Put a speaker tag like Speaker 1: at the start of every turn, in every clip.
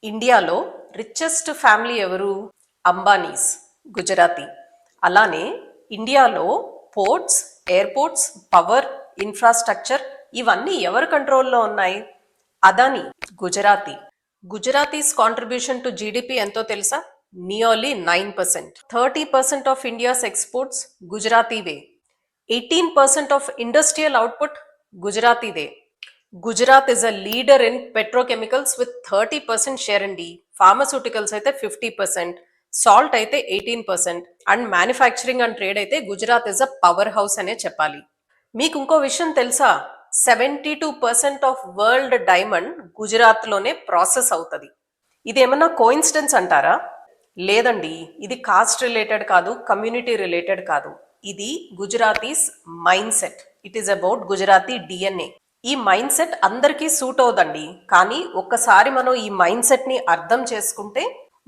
Speaker 1: ఇండియాలో richest family ఎవరు? అంబానీస్, గుజరాతీ. అలానే ఇండియాలో పోర్ట్స్, ఎయిర్పోర్ట్స్, పవర్, ఇన్ఫ్రాస్ట్రక్చర్ ఇవన్నీ ఎవరి కంట్రోల్లో ఉన్నాయి? Adani, Gujarati. Gujaratis contribution to GDP ఎంతో తెలుసా? నియర్లీ 9%. 30% ఆఫ్ ఇండియాస్ ఎక్స్పోర్ట్స్ గుజరాతీవే. 18% ఆఫ్ ఇండస్ట్రియల్ అవుట్పుట్ గుజరాతీదే. Gujarat is a leader in petrochemicals with 30% share అండి. ఫార్మస్యూటికల్స్ అయితే 50%, సాల్ట్ అయితే 18%, అండ్ మ్యానుఫ్యాక్చరింగ్ అండ్ ట్రేడ్ అయితే Gujarat is a power house అనే చెప్పాలి. మీకు ఇంకో విషయం తెలుసా? 72% ఆఫ్ వరల్డ్ డైమండ్ గుజరాత్ లోనే ప్రాసెస్ అవుతుంది. ఇది ఏమన్నా కోఇన్సిడెన్స్ అంటారా? లేదండి, ఇది కాస్ట్ రిలేటెడ్ కాదు, కమ్యూనిటీ రిలేటెడ్ కాదు. ఇది Gujaratis mind set. It is about Gujarati DNA. ఈ మైండ్ సెట్ అందరికీ సూట్ అవుదండి, కానీ ఒక్కసారి మనం ఈ మైండ్ సెట్ ని అర్థం చేసుకుంటే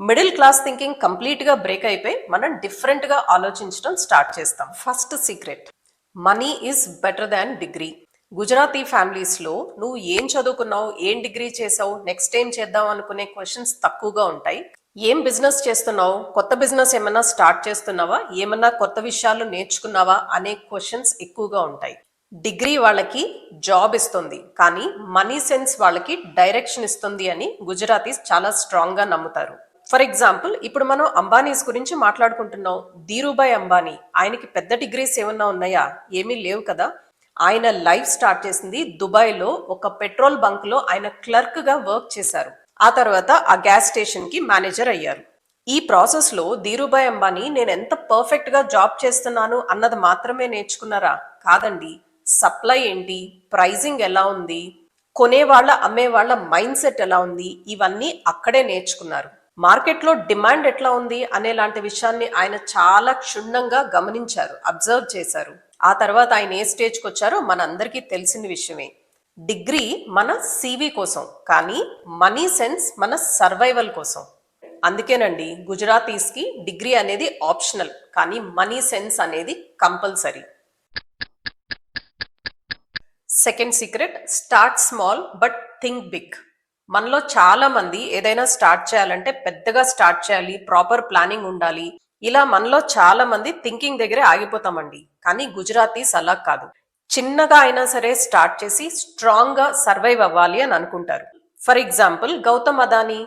Speaker 1: మిడిల్ క్లాస్ థింకింగ్ కంప్లీట్ గా బ్రేక్ అయిపోయి మనం డిఫరెంట్ గా ఆలోచించడం స్టార్ట్ చేస్తాం. First secret, money is better than degree. Gujarati families లో నువ్వు ఏం చదువుకున్నావు, ఏం డిగ్రీ చేసావు, నెక్స్ట్ ఏం చేద్దాం అనుకునే క్వశ్చన్స్ తక్కువగా ఉంటాయి. ఏం బిజినెస్ చేస్తున్నావు, కొత్త బిజినెస్ ఏమన్నా స్టార్ట్ చేస్తున్నావా, ఏమన్నా కొత్త విషయాలు నేర్చుకున్నావా అనే క్వశ్చన్స్ ఎక్కువగా ఉంటాయి. డిగ్రీ వాళ్ళకి జాబ్ ఇస్తుంది, కానీ మనీ సెన్స్ వాళ్ళకి డైరెక్షన్ ఇస్తుంది అని గుజరాతీస్ చాలా స్ట్రాంగ్ గా నమ్ముతారు. ఫర్ ఎగ్జాంపుల్, ఇప్పుడు మనం అంబానీస్ గురించి మాట్లాడుకుంటున్నాం. ధీరుభాయ్ అంబానీ, ఆయనకి పెద్ద డిగ్రీస్ ఏమన్నా ఉన్నాయా? ఏమీ లేవు కదా. ఆయన లైఫ్ స్టార్ట్ చేసింది దుబాయ్లో ఒక పెట్రోల్ బంక్ లో ఆయన క్లర్క్ గా వర్క్ చేశారు. ఆ తర్వాత ఆ గ్యాస్ స్టేషన్ కి మేనేజర్ అయ్యారు. ఈ ప్రాసెస్ లో ధీరుభాయ్ అంబానీ నేను ఎంత పర్ఫెక్ట్ గా జాబ్ చేస్తున్నాను అన్నది మాత్రమే నేర్చుకున్నారా? కాదండి. సప్లై ఏంటి, ప్రైజింగ్ ఎలా ఉంది, కొనేవాళ్ళ అమ్మేవాళ్ళ మైండ్ సెట్ ఎలా ఉంది, ఇవన్నీ అక్కడే నేర్చుకున్నారు. మార్కెట్లో డిమాండ్ ఎట్లా ఉంది అనేలాంటి విషయాన్ని ఆయన చాలా క్షుణ్ణంగా గమనించారు, అబ్జర్వ్ చేశారు. ఆ తర్వాత ఆయన ఏ స్టేజ్కి వచ్చారో మనందరికీ తెలిసిన విషయమే. డిగ్రీ మన సివి కోసం, కానీ మనీ సెన్స్ మన సర్వైవల్ కోసం. అందుకేనండి గుజరాతీస్కి డిగ్రీ అనేది ఆప్షనల్, కానీ మనీ సెన్స్ అనేది compulsory. Second secret, start small but think big. మనలో చాలా మంది ఏదైనా స్టార్ట్ చేయాలంటే పెద్దగా స్టార్ట్ చేయాలి, ప్రాపర్ ప్లానింగ్ ఉండాలి, ఇలా మనలో చాలా మంది థింకింగ్ దగ్గరే ఆగిపోతామండి. కానీ గుజరాతీస్ అలా కాదు. చిన్నగా అయినా సరే స్టార్ట్ చేసి స్ట్రాంగ్ గా సర్వైవ్ అవ్వాలి అని అనుకుంటారు. ఫర్ ఎగ్జాంపుల్, గౌతమ్ అదానీ,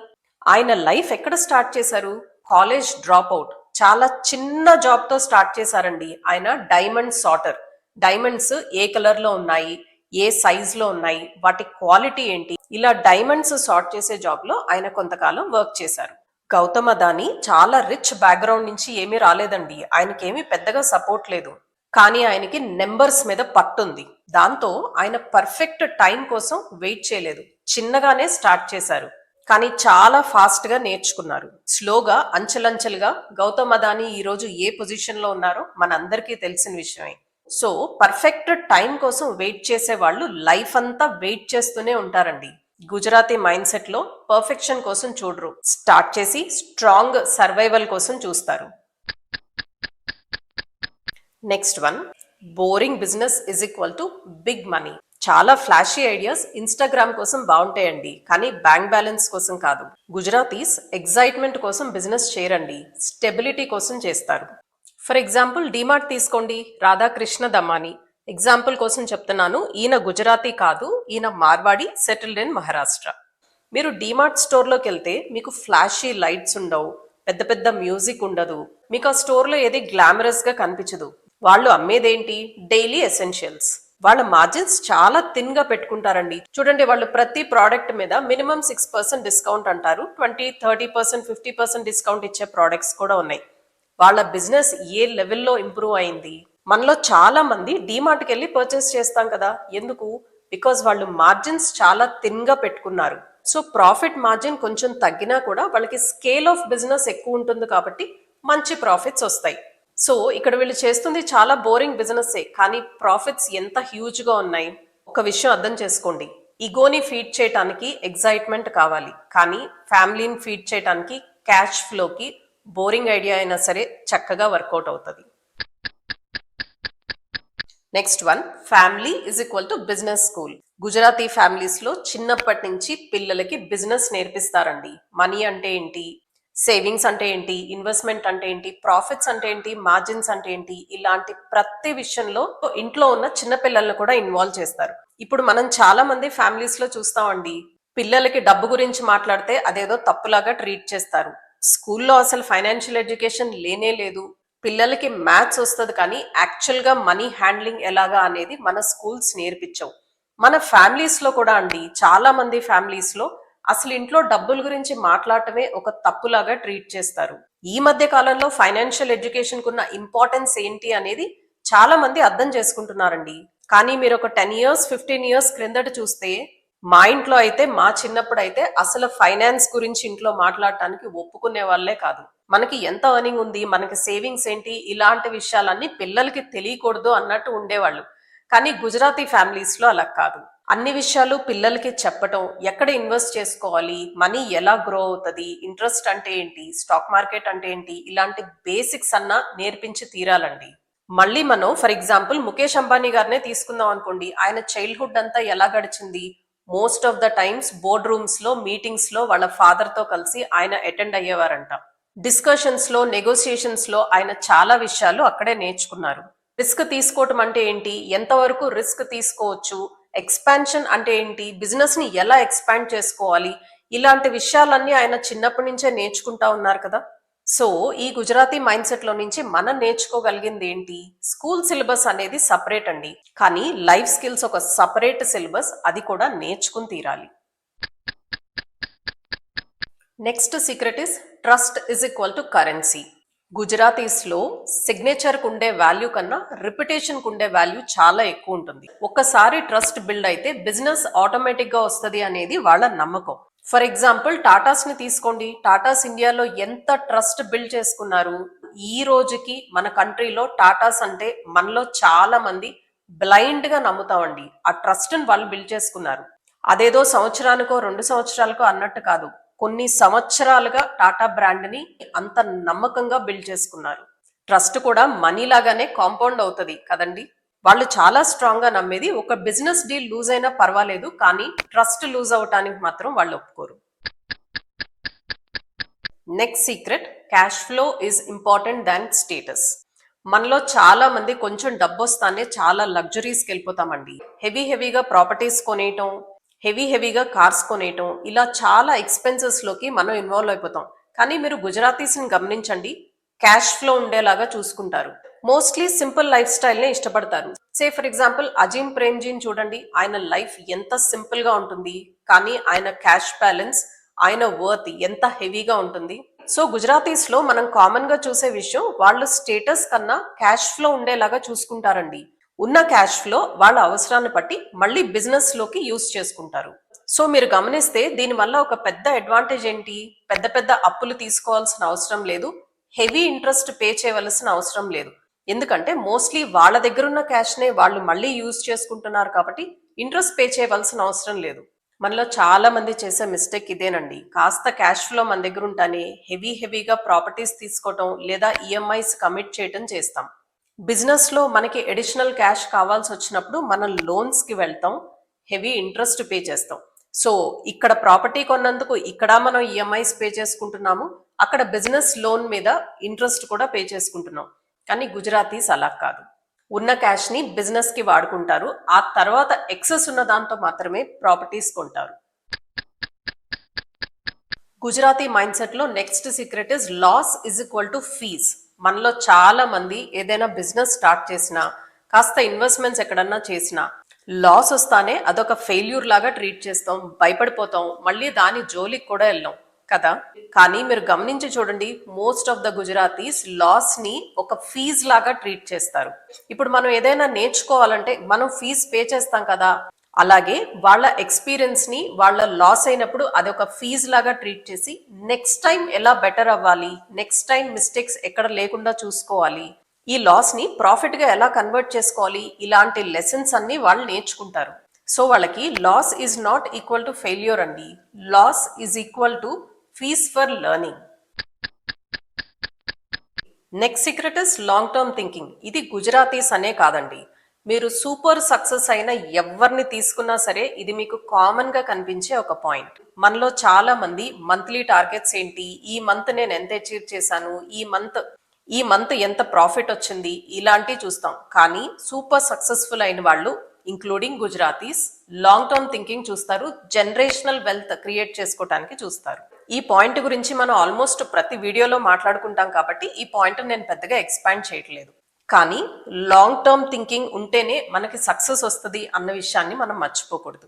Speaker 1: ఆయన లైఫ్ ఎక్కడ స్టార్ట్ చేశారు? కాలేజ్ డ్రాప్ అవుట్, చాలా చిన్న జాబ్ తో స్టార్ట్ చేశారండి. ఆయన డైమండ్ సార్టర్. డైమండ్స్ ఏ కలర్ లో ఉన్నాయి, ఏ సైజ్ లో ఉన్నాయి, వాటి క్వాలిటీ ఏంటి, ఇలా డైమండ్స్ సార్ట్ చేసే జాబ్ లో ఆయన కొంతకాలం వర్క్ చేశారు. గౌతమ్ అదానీ చాలా రిచ్ బ్యాక్గ్రౌండ్ నుంచి ఏమీ రాలేదండి. ఆయనకేమీ పెద్దగా సపోర్ట్ లేదు, కానీ ఆయనకి నెంబర్స్ మీద పట్టుంది. దాంతో ఆయన పర్ఫెక్ట్ టైం కోసం వెయిట్ చేయలేదు, చిన్నగానే స్టార్ట్ చేశారు. కానీ చాలా ఫాస్ట్ గా నేర్చుకున్నారు. స్లోగా, అంచెలంచెలుగా గౌతమ్ అదానీ ఈ రోజు ఏ పొజిషన్ లో ఉన్నారో మనందరికీ తెలిసిన విషయమే. సో పర్ఫెక్ట్ టైం కోసం వెయిట్ చేసే వాళ్ళు లైఫ్ అంతా వెయిట్ చేస్తూనే ఉంటారండి. గుజరాతీ మైండ్ సెట్ లో పర్ఫెక్షన్ కోసం చూడరు, స్టార్ట్ చేసి స్ట్రాంగ్ సర్వైవల్ కోసం చూస్తారు. Next one, boring business is equal to big money. చాలా ఫ్లాషీ ఐడియాస్ ఇన్స్టాగ్రామ్ కోసం బాగుంటాయండి, కానీ బ్యాంక్ బ్యాలెన్స్ కోసం కాదు. గుజరాతీస్ ఎగ్జైట్మెంట్ కోసం బిజినెస్ చేయరండి, స్టెబిలిటీ కోసం చేస్తారు. ఫర్ ఎగ్జాంపుల్, డిమార్ట్ తీసుకోండి. రాధాకృష్ణ దమాని ఎగ్జాంపుల్ కోసం చెప్తున్నాను. ఈయన గుజరాతీ కాదు, ఈయన మార్వాడి, సెటిల్డ్ ఇన్ మహారాష్ట్ర. మీరు డిమార్ట్ స్టోర్లోకి వెళ్తే మీకు ఫ్లాషీ లైట్స్ ఉండవు, పెద్ద పెద్ద మ్యూజిక్ ఉండదు, మీకు ఆ స్టోర్లో ఏది గ్లామరస్ గా కనిపించదు. వాళ్ళు అమ్మేదేంటి? Daily essentials. వాళ్ళ మార్జిన్స్ చాలా థిన్ గా పెట్టుకుంటారండి. చూడండి, వాళ్ళు ప్రతి ప్రోడక్ట్ మీద మినిమం 6% డిస్కౌంట్ అంటారు. 20, 30%, 50% డిస్కౌంట్ ఇచ్చే ప్రోడక్ట్స్ కూడా ఉన్నాయి. వాళ్ళ బిజినెస్ ఏ లెవెల్లో ఇంప్రూవ్ అయింది. మనలో చాలా మంది డీమార్ట్కి వెళ్ళి పర్చేస్ చేస్తాం కదా, ఎందుకు? బికాజ్ వాళ్ళు మార్జిన్స్ చాలా థిన్ గా పెట్టుకున్నారు. సో ప్రాఫిట్ మార్జిన్ కొంచెం తగ్గినా కూడా వాళ్ళకి స్కేల్ ఆఫ్ బిజినెస్ ఎక్కువ ఉంటుంది కాబట్టి మంచి ప్రాఫిట్స్ వస్తాయి. సో ఇక్కడ వీళ్ళు చేస్తుంది చాలా బోరింగ్ బిజినెస్సే, కానీ ప్రాఫిట్స్ ఎంత హ్యూజ్ గా ఉన్నాయి. ఒక విషయం అర్థం చేసుకోండి, ఈగోని ఫీడ్ చేయడానికి ఎగ్జైట్మెంట్ కావాలి, కానీ ఫ్యామిలీని ఫీడ్ చేయడానికి క్యాష్ ఫ్లోకి బోరింగ్ ఐడియా అయినా సరే చక్కగా వర్కౌట్ అవుతుంది. Next one, family is equal to business school. Gujarati families లో చిన్నప్పటి నుంచి పిల్లలకి బిజినెస్ నేర్పిస్తారండి. మనీ అంటే ఏంటి, సేవింగ్స్ అంటే ఏంటి, ఇన్వెస్ట్మెంట్ అంటే ఏంటి, ప్రాఫిట్స్ అంటే ఏంటి, మార్జిన్స్ అంటే ఏంటి, ఇలాంటి ప్రతి విషయంలో ఇంట్లో ఉన్న చిన్న పిల్లల్ని కూడా ఇన్వాల్వ్ చేస్తారు. ఇప్పుడు మనం చాలా మంది ఫ్యామిలీస్ లో చూస్తామండి, పిల్లలకి డబ్బు గురించి మాట్లాడితే అదేదో తప్పులాగా ట్రీట్ చేస్తారు. స్కూల్లో అసలు ఫైనాన్షియల్ ఎడ్యుకేషన్ లేనే లేదు. పిల్లలకి మ్యాథ్స్ వస్తుంది కానీ యాక్చువల్ గా మనీ హ్యాండ్లింగ్ ఎలాగా అనేది మన స్కూల్స్ నేర్పించవు. మన ఫ్యామిలీస్ లో కూడా అండి, చాలా మంది ఫ్యామిలీస్ లో అసలు ఇంట్లో డబ్బుల గురించి మాట్లాడటమే ఒక తప్పులాగా ట్రీట్ చేస్తారు. ఈ మధ్య కాలంలో ఫైనాన్షియల్ ఎడ్యుకేషన్ కున్న ఇంపార్టెన్స్ ఏంటి అనేది చాలా మంది అర్థం చేసుకుంటున్నారండి. కానీ మీరు ఒక 10 years 15 years క్రిందట చూస్తే, మా ఇంట్లో అయితే, మా చిన్నప్పుడు అయితే అసలు ఫైనాన్స్ గురించి ఇంట్లో మాట్లాడటానికి ఒప్పుకునే వాళ్ళే కాదు. మనకి ఎంత ఎర్నింగ్ ఉంది, మనకి సేవింగ్స్ ఏంటి, ఇలాంటి విషయాలన్నీ పిల్లలకి తెలియకూడదు అన్నట్టు ఉండేవాళ్ళు. కానీ గుజరాతీ ఫ్యామిలీస్ లో అలా కాదు. అన్ని విషయాలు పిల్లలకి చెప్పటం, ఎక్కడ ఇన్వెస్ట్ చేసుకోవాలి, మనీ ఎలా గ్రో అవుతుంది, ఇంట్రెస్ట్ అంటే ఏంటి, స్టాక్ మార్కెట్ అంటే ఏంటి, ఇలాంటి బేసిక్స్ అన్నా నేర్పించి తీరాలండి. మళ్ళీ మనం ఫర్ ఎగ్జాంపుల్ ముఖేష్ అంబానీ గారినే తీసుకుందాం అనుకోండి. ఆయన చైల్డ్హుడ్ అంతా ఎలా గడిచింది? Most of the times board rooms లో, మీటింగ్స్ లో వాళ్ళ ఫాదర్ తో కలిసి ఆయన అటెండ్ అయ్యేవారంట. డిస్కషన్స్ లో, నెగోసియేషన్స్ లో ఆయన చాలా విషయాలు అక్కడే నేర్చుకున్నారు. రిస్క్ తీసుకోవటం అంటే ఏంటి, ఎంతవరకు రిస్క్ తీసుకోవచ్చు, ఎక్స్పాన్షన్ అంటే ఏంటి, బిజినెస్ ని ఎలా ఎక్స్పాండ్ చేసుకోవాలి, ఇలాంటి విషయాలన్నీ ఆయన చిన్నప్పటి నుంచే నేర్చుకుంటా ఉన్నారు కదా. సో ఈ గుజరాతీ మైండ్ సెట్ లో నుంచి మనం నేర్చుకోగలిగింది ఏంటి, స్కూల్ సిలబస్ అనేది సపరేట్ అండి, కానీ లైఫ్ స్కిల్స్ ఒక సపరేట్ సిలబస్, అది కూడా నేర్చుకుని తీరాలి. Next secret is trust is equal to currency. Gujaratis లో సిగ్నేచర్ కుండే వాల్యూ కన్నా రిప్యుటేషన్ కుండే వాల్యూ చాలా ఎక్కువ ఉంటుంది. ఒక్కసారి ట్రస్ట్ బిల్డ్ అయితే బిజినెస్ ఆటోమేటిక్ గా వస్తుంది అనేది వాళ్ళ నమ్మకం. ఫర్ ఎగ్జాంపుల్ టాటాస్ ని తీసుకోండి. టాటాస్ ఇండియాలో ఎంత ట్రస్ట్ బిల్డ్ చేసుకున్నారు. ఈ రోజుకి మన కంట్రీలో టాటాస్ అంటే మనలో చాలా మంది బ్లైండ్ గా నమ్ముతామండి. ఆ ట్రస్ట్ ని వాళ్ళు బిల్డ్ చేసుకున్నారు. అదేదో సంవత్సరానికో 2 సంవత్సరాలకో అన్నట్టు కాదు, కొన్ని సంవత్సరాలుగా టాటా బ్రాండ్ ని అంత నమ్మకంగా బిల్డ్ చేసుకున్నారు. ట్రస్ట్ కూడా మనీ లాగానే కాంపౌండ్ అవుతుంది కదండి. వాళ్ళు చాలా స్ట్రాంగ్ గా నమ్మేది, ఒక బిజినెస్ డీల్ లూజ్ అయినా పర్వాలేదు కానీ ట్రస్ట్ లూజ్ అవటానికి మాత్రం వాళ్ళు ఒప్పుకోరు. Next secret, cash flow is important than status. మనలో చాలా మంది కొంచెం డబ్బు వస్తానే చాలా లగ్జరీస్కి వెళ్ళిపోతామండి. హెవీగా ప్రాపర్టీస్ కొనేయటం, హెవీగా కార్స్ కొనేయటం, ఇలా చాలా ఎక్స్పెన్సెస్ లోకి మనం ఇన్వాల్వ్ అయిపోతాం. కానీ మీరు గుజరాతీస్ ని గమనించండి, క్యాష్ ఫ్లో ఉండేలాగా చూసుకుంటారు. మోస్ట్లీ సింపుల్ లైఫ్ స్టైల్ నే ఇష్టపడతారు. సే ఫర్ ఎగ్జాంపుల్ అజీమ్ ప్రేమ్జీని చూడండి, ఆయన లైఫ్ ఎంత సింపుల్ గా ఉంటుంది, కానీ ఆయన క్యాష్ బ్యాలెన్స్, ఆయన వర్త్ ఎంత హెవీగా ఉంటుంది. సో గుజరాతీస్ లో మనం కామన్ గా చూసే విషయం, వాళ్ళు స్టేటస్ కన్నా క్యాష్ ఫ్లో ఉండేలాగా చూసుకుంటారండి. ఉన్న క్యాష్ ఫ్లో వాళ్ళ అవసరాన్ని బట్టి మళ్ళీ బిజినెస్ లోకి యూస్ చేసుకుంటారు. సో మీరు గమనిస్తే దీనివల్ల ఒక పెద్ద అడ్వాంటేజ్ ఏంటి, పెద్ద పెద్ద అప్పులు తీసుకోవాల్సిన అవసరం లేదు, హెవీ ఇంట్రెస్ట్ పే చేయవలసిన అవసరం లేదు. ఎందుకంటే మోస్ట్లీ వాళ్ళ దగ్గర ఉన్న క్యాష్ నే వాళ్ళు మళ్ళీ యూజ్ చేసుకుంటున్నారు కాబట్టి ఇంట్రెస్ట్ పే చేయవలసిన అవసరం లేదు. మనలో చాలా మంది చేసే మిస్టేక్ ఇదేనండి. కాస్త క్యాష్ ఫ్లో మన దగ్గర ఉంటానే హెవీగా ప్రాపర్టీస్ తీసుకోవటం లేదా ఈఎంఐస్ కమిట్ చేయటం చేస్తాం. బిజినెస్ లో మనకి అడిషనల్ క్యాష్ కావాల్సి వచ్చినప్పుడు మనం లోన్స్ కి వెళ్తాం, హెవీ ఇంట్రెస్ట్ పే చేస్తాం. సో ఇక్కడ ప్రాపర్టీ కొన్నందుకు ఇక్కడ మనం ఈఎంఐస్ పే చేసుకుంటున్నాము, అక్కడ బిజినెస్ లోన్ మీద ఇంట్రెస్ట్ కూడా పే చేసుకుంటున్నాం. కానీ గుజరాతీస్ అలా కాదు, ఉన్న క్యాష్ ని బిజినెస్ కి వాడుకుంటారు, ఆ తర్వాత ఎక్సెస్ ఉన్న దాంతో మాత్రమే ప్రాపర్టీస్ కొంటారు. గుజరాతీ మైండ్ సెట్ లో next secret is loss is equal to fees. మనలో చాలా మంది ఏదైనా బిజినెస్ స్టార్ట్ చేసినా, కాస్త ఇన్వెస్ట్మెంట్స్ ఎక్కడన్నా చేసినా లాస్ వస్తానే అదొక ఫెయిల్యూర్ లాగా ట్రీట్ చేస్తాం, భయపడిపోతాం, మళ్ళీ దాని జోలికి కూడా వెళ్ళాం కదా. కానీ మీరు గమనించి చూడండి, most of the Gujaratis loss ని ఒక ఫీజ్ లాగా ట్రీట్ చేస్తారు. ఇప్పుడు మనం ఏదైనా నేర్చుకోవాలంటే మనం ఫీజ్ పే చేస్తాం కదా, అలాగే వాళ్ళ ఎక్స్పీరియన్స్ ని వాళ్ళ లాస్ అయినప్పుడు అదొక ఫీజ్ లాగా ట్రీట్ చేసి నెక్స్ట్ టైం ఎలా బెటర్ అవ్వాలి, నెక్స్ట్ టైం మిస్టేక్స్ ఎక్కడ లేకుండా చూసుకోవాలి, ఈ లాస్ ని ప్రాఫిట్ గా ఎలా కన్వర్ట్ చేసుకోవాలి, ఇలాంటి లెసన్స్ అన్ని వాళ్ళు నేర్చుకుంటారు. సో వాళ్ళకి loss is not equal to failure అండి, loss is equal to fees for learning. Next secret is long term thinking. ఇది గుజరాతీస్ అనే కాదండి, మీరు సూపర్ సక్సెస్ అయిన ఎవరిని తీసుకున్నా సరే ఇది మీకు కామన్ గా కనిపించే ఒక పాయింట్. మనలో చాలా మంది మంత్లీ టార్గెట్స్ ఏంటి, ఈ మంత్ నేను ఎంత అచీవ్ చేశాను, ఈ మంత్ ఎంత ప్రాఫిట్ వచ్చింది, ఇలాంటివి చూస్తాం. కానీ సూపర్ సక్సెస్ఫుల్ అయిన వాళ్ళు including Gujaratis long term thinking చూస్తారు, జనరేషనల్ వెల్త్ క్రియేట్ చేసుకోవటానికి చూస్తారు. ఈ పాయింట్ గురించి మనం ఆల్మోస్ట్ ప్రతి వీడియోలో మాట్లాడుకుంటాం కాబట్టి ఈ పాయింట్ నేను పెద్దగా ఎక్స్పాండ్ చేయట్లేదు. కానీ లాంగ్ టర్మ్ థింకింగ్ ఉంటేనే మనకి సక్సెస్ వస్తుంది అన్న విషయాన్ని మనం మర్చిపోకూడదు.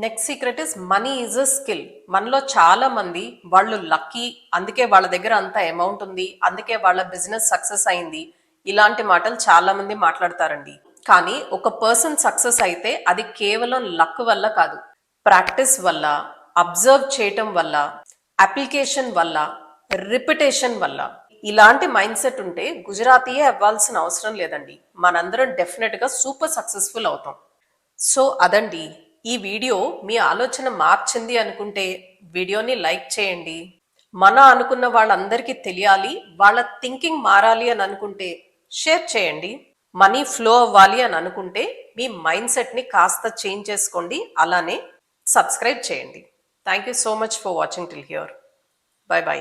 Speaker 1: Next secret is money is a skill. మనలో చాలా మంది వాళ్ళు లక్కీ, అందుకే వాళ్ళ దగ్గర అంత అమౌంట్ ఉంది, అందుకే వాళ్ళ బిజినెస్ సక్సెస్ అయింది, ఇలాంటి మాటలు చాలా మంది మాట్లాడతారండి. కానీ ఒక పర్సన్ సక్సెస్ అయితే అది కేవలం లక్ వల్ల కాదు, ప్రాక్టీస్ వల్ల, అబ్జర్వ్ చేయటం వల్ల, అప్లికేషన్ వల్ల, రిపిటేషన్ వల్ల. ఇలాంటి మైండ్ సెట్ ఉంటే గుజరాతీయే అవ్వాల్సిన అవసరం లేదండి, మనందరం డెఫినెట్ గా సూపర్ సక్సెస్ఫుల్ అవుతాం. సో అదండి, ఈ వీడియో మీ ఆలోచన మార్చింది అనుకుంటే వీడియోని లైక్ చేయండి. మన అనుకున్న వాళ్ళందరికీ తెలియాలి, వాళ్ళ థింకింగ్ మారాలి అని అనుకుంటే షేర్ చేయండి. మనీ ఫ్లో అవ్వాలి అని అనుకుంటే మీ మైండ్ సెట్ని కాస్త చేంజ్ చేసుకోండి, అలానే సబ్స్క్రైబ్ చేయండి. Thank you so much for watching till here. By by.